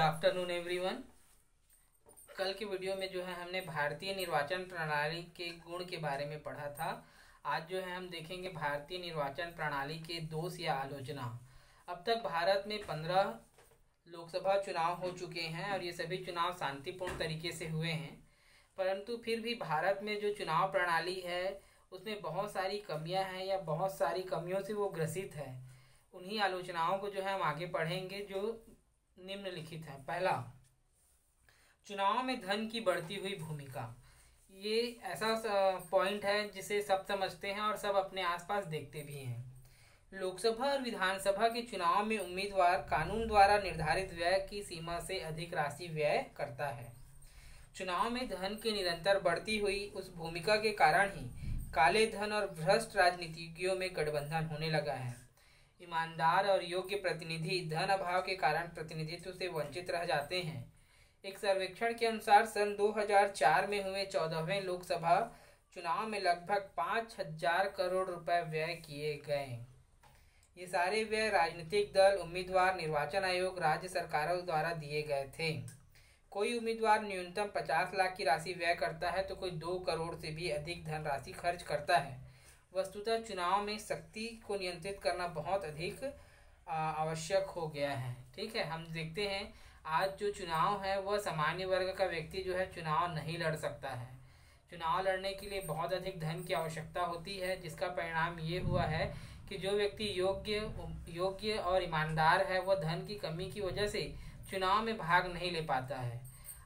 Afternoon everyone. कल की video में जो है हमने भारतीय निर्वाचन प्रणाली के गुण के बारे में पढ़ा था। आज जो है हम देखेंगे भारतीय निर्वाचन प्रणाली के दोष या आलोचना। अब तक भारत में 15 लोकसभा चुनाव हो चुके हैं और ये सभी चुनाव शांतिपूर्ण तरीके से हुए हैं, परंतु फिर भी भारत में जो चुनाव प्रणाली है उसमें बहुत सारी कमियां हैं या बहुत सारी कमियों से वो ग्रसित है। उन्हीं आलोचनाओं को जो है हम आगे पढ़ेंगे जो निम्नलिखित है। पहला, चुनाव में धन की बढ़ती हुई भूमिका। ये ऐसा पॉइंट है जिसे सब समझते हैं और सब अपने आसपास देखते भी हैं। लोकसभा और विधानसभा के चुनाव में उम्मीदवार कानून द्वारा निर्धारित व्यय की सीमा से अधिक राशि व्यय करता है। चुनाव में धन की निरंतर बढ़ती हुई उस भूमिका के कारण ही काले धन और भ्रष्ट राजनीतिज्ञों में गठबंधन होने लगा है। ईमानदार और योग्य प्रतिनिधि धन अभाव के कारण प्रतिनिधित्व से वंचित रह जाते हैं। एक सर्वेक्षण के अनुसार सन 2004 में हुए 14वें लोकसभा चुनाव में लगभग 5,000 करोड़ रुपए व्यय किए गए। ये सारे व्यय राजनीतिक दल, उम्मीदवार, निर्वाचन आयोग, राज्य सरकारों द्वारा दिए गए थे। कोई उम्मीदवार न्यूनतम 50 लाख की राशि व्यय करता है तो कोई 2 करोड़ से भी अधिक धनराशि खर्च करता है। वस्तुतः चुनाव में शक्ति को नियंत्रित करना बहुत अधिक आवश्यक हो गया है। ठीक है, हम देखते हैं आज जो चुनाव है वह सामान्य वर्ग का व्यक्ति जो है चुनाव नहीं लड़ सकता है। चुनाव लड़ने के लिए बहुत अधिक धन की आवश्यकता होती है, जिसका परिणाम ये हुआ है कि जो व्यक्ति योग्य और ईमानदार है वह धन की कमी की वजह से चुनाव में भाग नहीं ले पाता है।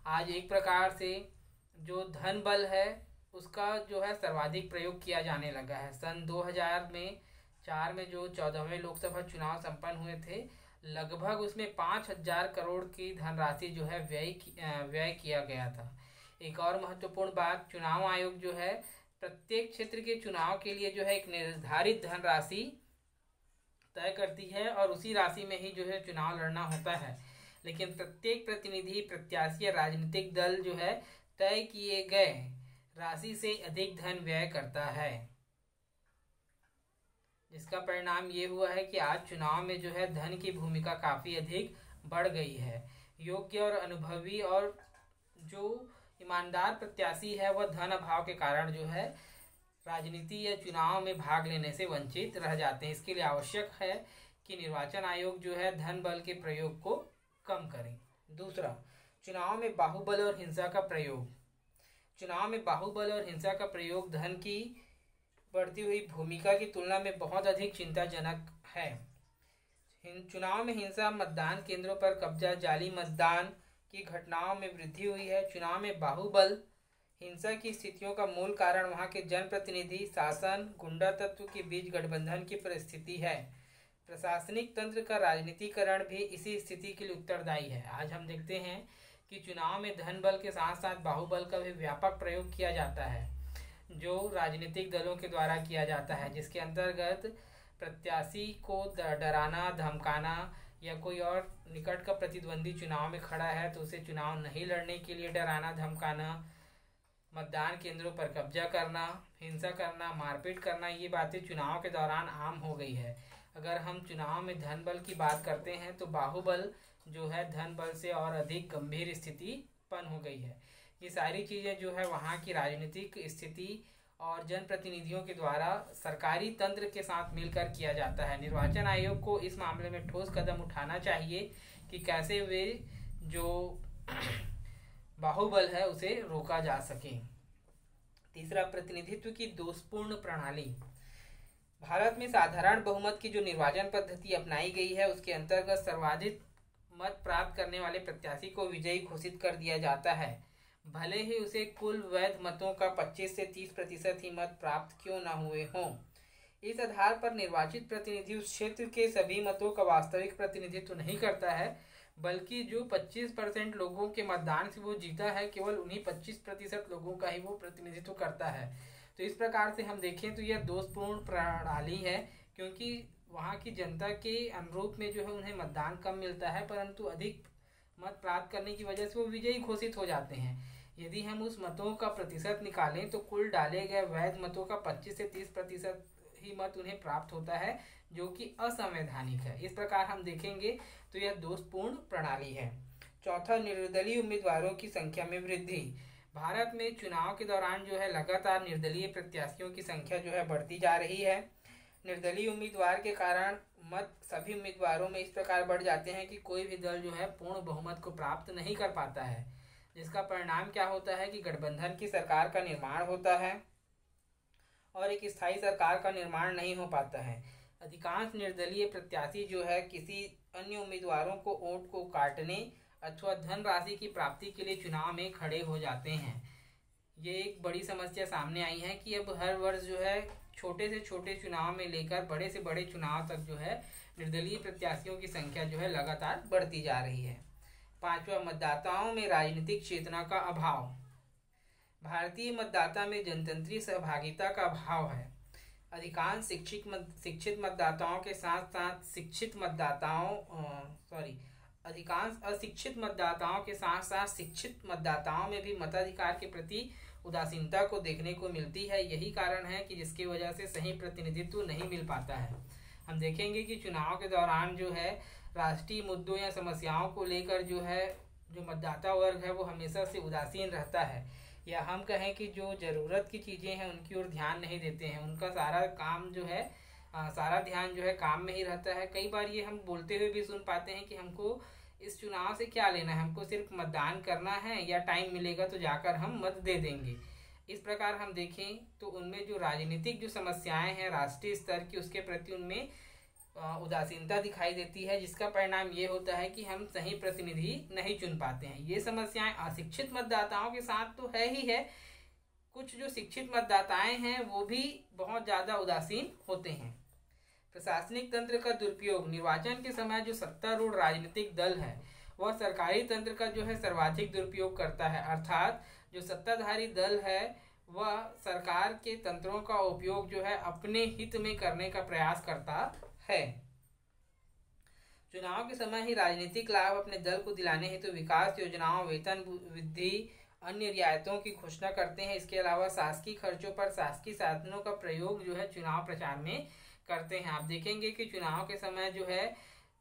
आज एक प्रकार से जो धन बल है उसका जो है सर्वाधिक प्रयोग किया जाने लगा है। सन 2004 में जो 14वें लोकसभा चुनाव संपन्न हुए थे, लगभग उसमें 5,000 करोड़ की धनराशि जो है व्यय किया गया था। एक और महत्वपूर्ण बात, चुनाव आयोग जो है प्रत्येक क्षेत्र के चुनाव के लिए जो है एक निर्धारित धनराशि तय करती है और उसी राशि में ही जो है चुनाव लड़ना होता है। लेकिन प्रत्येक प्रतिनिधि, प्रत्याशी या राजनीतिक दल जो है तय किए गए राशि से अधिक धन व्यय करता है, जिसका परिणाम ये हुआ है कि आज चुनाव में जो है धन की भूमिका काफ़ी अधिक बढ़ गई है। योग्य और अनुभवी और जो ईमानदार प्रत्याशी है वह धन अभाव के कारण जो है राजनीति या चुनाव में भाग लेने से वंचित रह जाते हैं। इसके लिए आवश्यक है कि निर्वाचन आयोग जो है धन बल के प्रयोग को कम करे। दूसरा, चुनाव में बाहुबल और हिंसा का प्रयोग। चुनाव में बाहुबल और हिंसा का प्रयोग धन की बढ़ती हुई भूमिका की तुलना में बहुत अधिक चिंताजनक है। चुनाव में हिंसा, मतदान केंद्रों पर कब्जा, जाली मतदान की घटनाओं में वृद्धि हुई है। चुनाव में बाहुबल, हिंसा की स्थितियों का मूल कारण वहां के जनप्रतिनिधि, शासन, गुंडा तत्व के बीच गठबंधन की परिस्थिति है। प्रशासनिक तंत्र का राजनीतिकरण भी इसी स्थिति के लिए उत्तरदायी है। आज हम देखते हैं कि चुनाव में धन बल के साथ साथ बाहुबल का भी व्यापक प्रयोग किया जाता है, जो राजनीतिक दलों के द्वारा किया जाता है, जिसके अंतर्गत प्रत्याशी को डराना, धमकाना या कोई और निकट का प्रतिद्वंदी चुनाव में खड़ा है तो उसे चुनाव नहीं लड़ने के लिए डराना, धमकाना, मतदान केंद्रों पर कब्जा करना, हिंसा करना, मारपीट करना, ये बातें चुनाव के दौरान आम हो गई है। अगर हम चुनाव में धन बल की बात करते हैं तो बाहुबल जो है धन बल से और अधिक गंभीर स्थिति उत्पन्न हो गई है। ये सारी चीज़ें जो है वहाँ की राजनीतिक स्थिति और जनप्रतिनिधियों के द्वारा सरकारी तंत्र के साथ मिलकर किया जाता है। निर्वाचन आयोग को इस मामले में ठोस कदम उठाना चाहिए कि कैसे वे जो बाहुबल है उसे रोका जा सके। तीसरा, प्रतिनिधित्व की दोषपूर्ण प्रणाली। भारत में साधारण बहुमत की जो निर्वाचन पद्धति अपनाई गई है उसके अंतर्गत सर्वाधिक मत प्राप्त करने वाले प्रत्याशी को विजयी घोषित कर दिया जाता है, भले ही उसे कुल वैध मतों का 25 से 30% ही मत प्राप्त क्यों न हुए हों। इस आधार पर निर्वाचित प्रतिनिधि उस क्षेत्र के सभी मतों का वास्तविक प्रतिनिधित्व नहीं करता है, बल्कि जो 25% लोगों के मतदान से वो जीता है, केवल उन्हीं 25% लोगों का ही वो प्रतिनिधित्व करता है। तो इस प्रकार से हम देखें तो यह दोषपूर्ण प्रणाली है, क्योंकि वहाँ की जनता के अनुरूप में जो है उन्हें मतदान कम मिलता है, परंतु अधिक मत प्राप्त करने की वजह से वो विजयी घोषित हो जाते हैं। यदि हम उस मतों का प्रतिशत निकालें तो कुल डाले गए वैध मतों का 25 से 30% ही मत उन्हें प्राप्त होता है, जो कि असंवैधानिक है। इस प्रकार हम देखेंगे तो यह दोषपूर्ण प्रणाली है। चौथा, निर्दलीय उम्मीदवारों की संख्या में वृद्धि। भारत में चुनाव के दौरान जो है लगातार निर्दलीय प्रत्याशियों की संख्या जो है बढ़ती जा रही है। निर्दलीय उम्मीदवार के कारण मत सभी उम्मीदवारों में इस प्रकार बढ़ जाते हैं कि कोई भी दल जो है पूर्ण बहुमत को प्राप्त नहीं कर पाता है, जिसका परिणाम क्या होता है कि गठबंधन की सरकार का निर्माण होता है और एक स्थायी सरकार का निर्माण नहीं हो पाता है। अधिकांश निर्दलीय प्रत्याशी जो है किसी अन्य उम्मीदवारों को वोट को काटने अथवा धनराशि की प्राप्ति के लिए चुनाव में खड़े हो जाते हैं। ये एक बड़ी समस्या सामने आई है कि अब हर वर्ष जो है छोटे से छोटे चुनाव में लेकर बड़े से बड़े चुनाव तक जो है निर्दलीय प्रत्याशियों की संख्या जो है लगातार बढ़ती जा रही है। पांचवा, मतदाताओं में राजनीतिक चेतना का अभाव। भारतीय मतदाता में जनतंत्रीय सहभागिता का अभाव है। अधिकांश शिक्षित मतदाताओं के साथ साथ अधिकांश अशिक्षित मतदाताओं के साथ साथ शिक्षित मतदाताओं में भी मताधिकार के प्रति उदासीनता को देखने को मिलती है। यही कारण है कि जिसकी वजह से सही प्रतिनिधित्व नहीं मिल पाता है। हम देखेंगे कि चुनाव के दौरान जो है राष्ट्रीय मुद्दों या समस्याओं को लेकर जो मतदाता वर्ग है वो हमेशा से उदासीन रहता है, या हम कहें कि जो ज़रूरत की चीज़ें हैं उनकी ओर ध्यान नहीं देते हैं। उनका सारा काम जो है सारा ध्यान जो है काम में ही रहता है। कई बार ये हम बोलते हुए भी सुन पाते हैं कि हमको इस चुनाव से क्या लेना है, हमको सिर्फ मतदान करना है या टाइम मिलेगा तो जाकर हम मत दे देंगे। इस प्रकार हम देखें तो उनमें जो राजनीतिक जो समस्याएं हैं राष्ट्रीय स्तर की, उसके प्रति उनमें उदासीनता दिखाई देती है, जिसका परिणाम ये होता है कि हम सही प्रतिनिधि नहीं चुन पाते हैं। ये समस्याएं अशिक्षित मतदाताओं के साथ तो है ही है, कुछ जो शिक्षित मतदाताएं हैं वो भी बहुत ज़्यादा उदासीन होते हैं। प्रशासनिक तंत्र का दुरुपयोग। निर्वाचन के समय जो सत्तारूढ़ राजनीतिक दल है वह सरकारी तंत्र का जो है सर्वाधिक दुरुपयोग करता है, अर्थात जो सत्ताधारी दल है वह सरकार के तंत्रों का उपयोग जो है अपने हित में करने का प्रयास करता है। चुनाव के समय ही राजनीतिक लाभ अपने दल को दिलाने हेतु तो विकास योजनाओं, वेतन वृद्धि, अन्य रियायतों की घोषणा करते हैं। इसके अलावा शासकीय खर्चों पर शासकीय साधनों का प्रयोग जो है चुनाव प्रचार में करते हैं। आप देखेंगे कि चुनाव के समय जो है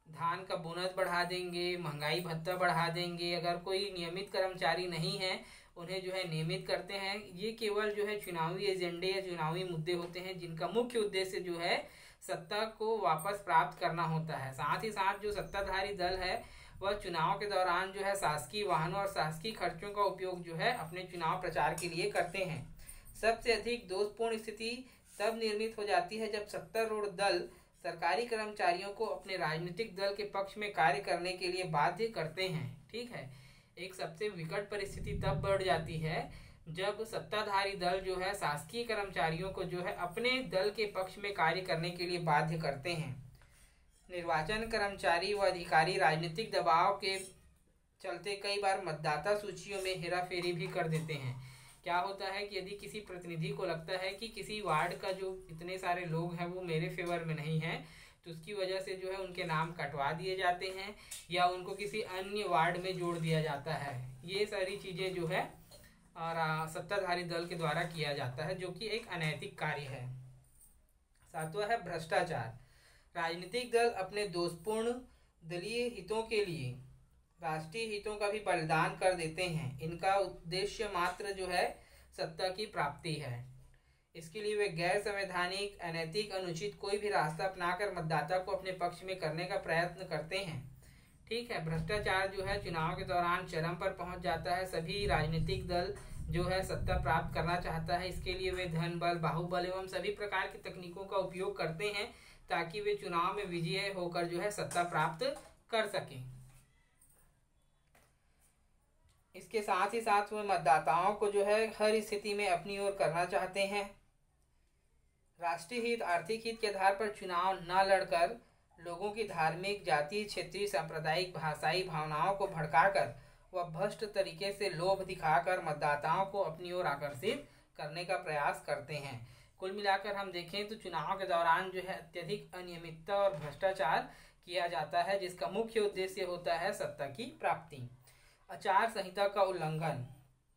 धान का बोनस बढ़ा देंगे, महंगाई भत्ता बढ़ा देंगे, अगर कोई नियमित कर्मचारी नहीं है उन्हें जो है नियमित करते हैं। ये केवल जो है चुनावी एजेंडे या चुनावी मुद्दे होते हैं जिनका मुख्य उद्देश्य जो है सत्ता को वापस प्राप्त करना होता है। साथ ही साथ जो सत्ताधारी दल है वह चुनाव के दौरान जो है शासकीय वाहनों और शासकीय खर्चों का उपयोग जो है अपने चुनाव प्रचार के लिए करते हैं। सबसे अधिक दोषपूर्ण स्थिति तब निर्मित हो जाती है जब सत्तारूढ़ दल सरकारी कर्मचारियों को अपने राजनीतिक दल के पक्ष में कार्य करने के लिए बाध्य करते हैं। ठीक है, एक सबसे विकट परिस्थिति तब बढ़ जाती है जब सत्ताधारी दल जो है शासकीय कर्मचारियों को जो है अपने दल के पक्ष में कार्य करने के लिए बाध्य करते हैं। निर्वाचन कर्मचारी व अधिकारी राजनीतिक दबाव के चलते कई बार मतदाता सूचियों में हेराफेरी भी कर देते हैं। क्या होता है कि यदि किसी प्रतिनिधि को लगता है कि किसी वार्ड का जो इतने सारे लोग हैं वो मेरे फेवर में नहीं है, तो उसकी वजह से जो है उनके नाम कटवा दिए जाते हैं या उनको किसी अन्य वार्ड में जोड़ दिया जाता है। ये सारी चीज़ें जो है और सत्ताधारी दल के द्वारा किया जाता है, जो कि एक अनैतिक कार्य है। सातवां है भ्रष्टाचार। राजनीतिक दल अपने दोषपूर्ण दलीय हितों के लिए राष्ट्रीय हितों का भी बलिदान कर देते हैं। इनका उद्देश्य मात्र जो है सत्ता की प्राप्ति है। इसके लिए वे गैर संवैधानिक, अनैतिक, अनुचित कोई भी रास्ता अपनाकर मतदाता को अपने पक्ष में करने का प्रयत्न करते हैं। ठीक है, भ्रष्टाचार जो है चुनाव के दौरान चरम पर पहुंच जाता है। सभी राजनीतिक दल जो है सत्ता प्राप्त करना चाहता है, इसके लिए वे धन बल, बाहुबल एवं सभी प्रकार की तकनीकों का उपयोग करते हैं ताकि वे चुनाव में विजयी होकर जो है सत्ता प्राप्त कर सकें। इसके साथ ही साथ वे मतदाताओं को जो है हर स्थिति में अपनी ओर करना चाहते हैं। राष्ट्रीय हित, आर्थिक हित के आधार पर चुनाव न लड़कर लोगों की धार्मिक, जातीय, क्षेत्रीय, सांप्रदायिक, भाषाई भावनाओं को भड़काकर व भ्रष्ट तरीके से लोभ दिखाकर मतदाताओं को अपनी ओर आकर्षित करने का प्रयास करते हैं। कुल मिलाकर हम देखें तो चुनाव के दौरान जो है अत्यधिक अनियमितता और भ्रष्टाचार किया जाता है, जिसका मुख्य उद्देश्य होता है सत्ता की प्राप्ति। आचार संहिता का उल्लंघन।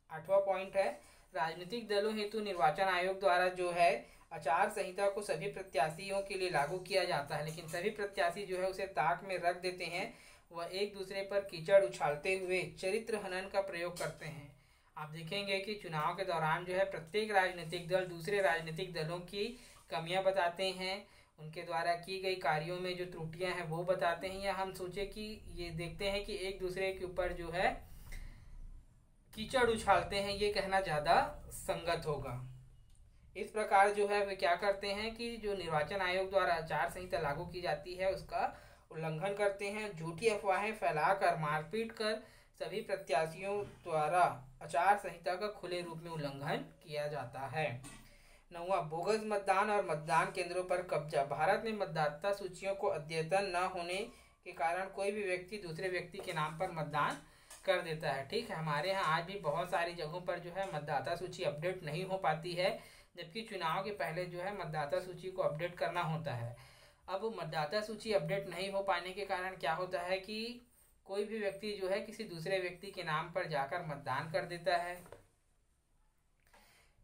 8वां पॉइंट है राजनीतिक दलों हेतु निर्वाचन आयोग द्वारा जो है आचार संहिता को सभी प्रत्याशियों के लिए लागू किया जाता है, लेकिन सभी प्रत्याशी जो है उसे ताक में रख देते हैं। वह एक दूसरे पर कीचड़ उछालते हुए चरित्र हनन का प्रयोग करते हैं। आप देखेंगे कि चुनाव के दौरान जो है प्रत्येक राजनीतिक दल दूसरे राजनीतिक दलों की कमियां बताते हैं, उनके द्वारा की गई कार्यों में जो त्रुटियां हैं वो बताते हैं, या हम सोचे कि ये देखते हैं कि एक दूसरे के ऊपर जो है कीचड़ उछालते हैं, ये कहना ज़्यादा संगत होगा। इस प्रकार जो है वे क्या करते हैं कि जो निर्वाचन आयोग द्वारा आचार संहिता लागू की जाती है उसका उल्लंघन करते हैं, झूठी अफवाहें फैलाकर मारपीट कर सभी प्रत्याशियों द्वारा आचार संहिता का खुले रूप में उल्लंघन किया जाता है। 9वां, बोगस मतदान और मतदान केंद्रों पर कब्जा। भारत में मतदाता सूचियों को अद्यतन न होने के कारण कोई भी व्यक्ति दूसरे व्यक्ति के नाम पर मतदान कर देता है। ठीक है, हमारे यहाँ आज भी बहुत सारी जगहों पर जो है मतदाता सूची अपडेट नहीं हो पाती है, जबकि चुनाव के पहले जो है मतदाता सूची को अपडेट करना होता है। अब मतदाता सूची अपडेट नहीं हो पाने के कारण क्या होता है कि कोई भी व्यक्ति जो है किसी दूसरे व्यक्ति के नाम पर जाकर मतदान कर देता है।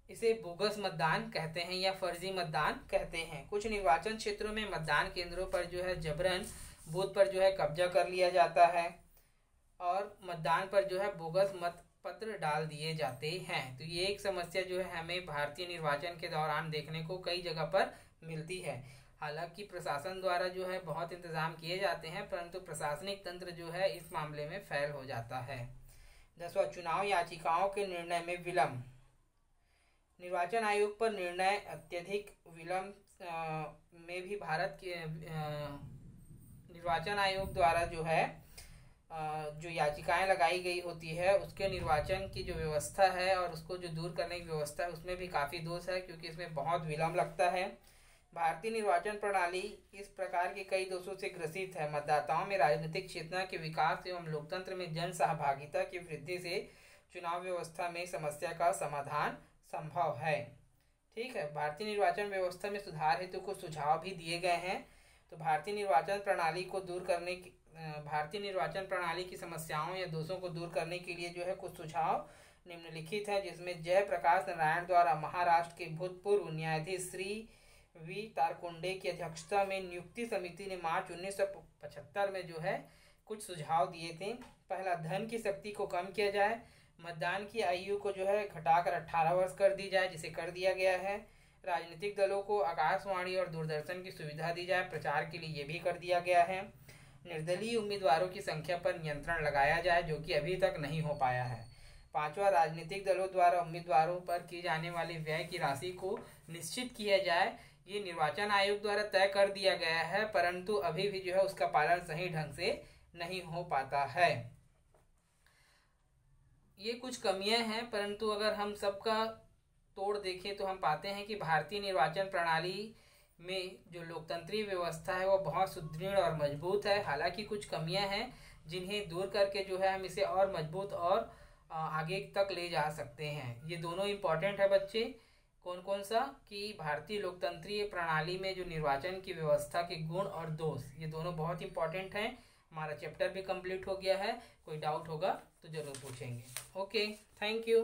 इसे बोगस मतदान कहते हैं या फर्जी मतदान कहते हैं। कुछ निर्वाचन क्षेत्रों में मतदान केंद्रों पर जो है जबरन बूथ पर जो है कब्जा कर लिया जाता है और मतदान पर जो है बोगस मत पत्र डाल दिए जाते हैं। तो ये एक समस्या जो है हमें भारतीय निर्वाचन के दौरान देखने को कई जगह पर मिलती है। हालांकि प्रशासन द्वारा जो है बहुत इंतजाम किए जाते हैं, परंतु प्रशासनिक तंत्र जो है इस मामले में फेल हो जाता है। 10वां, चुनाव याचिकाओं के निर्णय में विलंब। निर्वाचन आयोग पर निर्णय अत्यधिक विलंब में भी भारत के निर्वाचन आयोग द्वारा जो है जो याचिकाएं लगाई गई होती है उसके निर्वाचन की जो व्यवस्था है और उसको जो दूर करने की व्यवस्था है उसमें भी काफ़ी दोष है, क्योंकि इसमें बहुत विलंब लगता है। भारतीय निर्वाचन प्रणाली इस प्रकार के कई दोषों से ग्रसित है। मतदाताओं में राजनीतिक चेतना के विकास एवं लोकतंत्र में जन सहभागिता की वृद्धि से चुनाव व्यवस्था में समस्या का समाधान संभव है। ठीक है, भारतीय निर्वाचन व्यवस्था में सुधार हेतु कुछ सुझाव भी दिए गए हैं। तो भारतीय निर्वाचन प्रणाली की समस्याओं या दोषों को दूर करने के लिए जो है कुछ सुझाव निम्नलिखित हैं, जिसमें जयप्रकाश नारायण द्वारा महाराष्ट्र के भूतपूर्व न्यायाधीश श्री वी तारकुंडे की अध्यक्षता में नियुक्ति समिति ने मार्च 1975 में जो है कुछ सुझाव दिए थे। पहला, धन की शक्ति को कम किया जाए, मतदान की आयु को जो है घटाकर 18 वर्ष कर दी जाए, जिसे कर दिया गया है। राजनीतिक दलों को आकाशवाणी और दूरदर्शन की सुविधा दी जाए, प्रचार के लिए ये भी कर दिया गया है। निर्दलीय उम्मीदवारों की संख्या पर नियंत्रण लगाया जाए, जो कि अभी तक नहीं हो पाया है। 5वां, राजनीतिक दलों द्वारा उम्मीदवारों पर की जाने वाली व्यय की राशि को निश्चित किया जाए। ये निर्वाचन आयोग द्वारा तय कर दिया गया है, परंतु अभी भी जो है उसका पालन सही ढंग से नहीं हो पाता है। ये कुछ कमियां हैं, परंतु अगर हम सबका तोड़ देखें तो हम पाते हैं कि भारतीय निर्वाचन प्रणाली में जो लोकतंत्रीय व्यवस्था है वो बहुत सुदृढ़ और मजबूत है। हालांकि कुछ कमियां हैं जिन्हें दूर करके जो है हम इसे और मजबूत और आगे तक ले जा सकते हैं। ये दोनों इम्पॉर्टेंट है बच्चे। कौन कौन सा? कि भारतीय लोकतंत्रीय प्रणाली में जो निर्वाचन की व्यवस्था के गुण और दोष, ये दोनों बहुत इंपॉर्टेंट हैं। हमारा चैप्टर भी कंप्लीट हो गया है। कोई डाउट होगा तो ज़रूर पूछेंगे। Okay, thank you.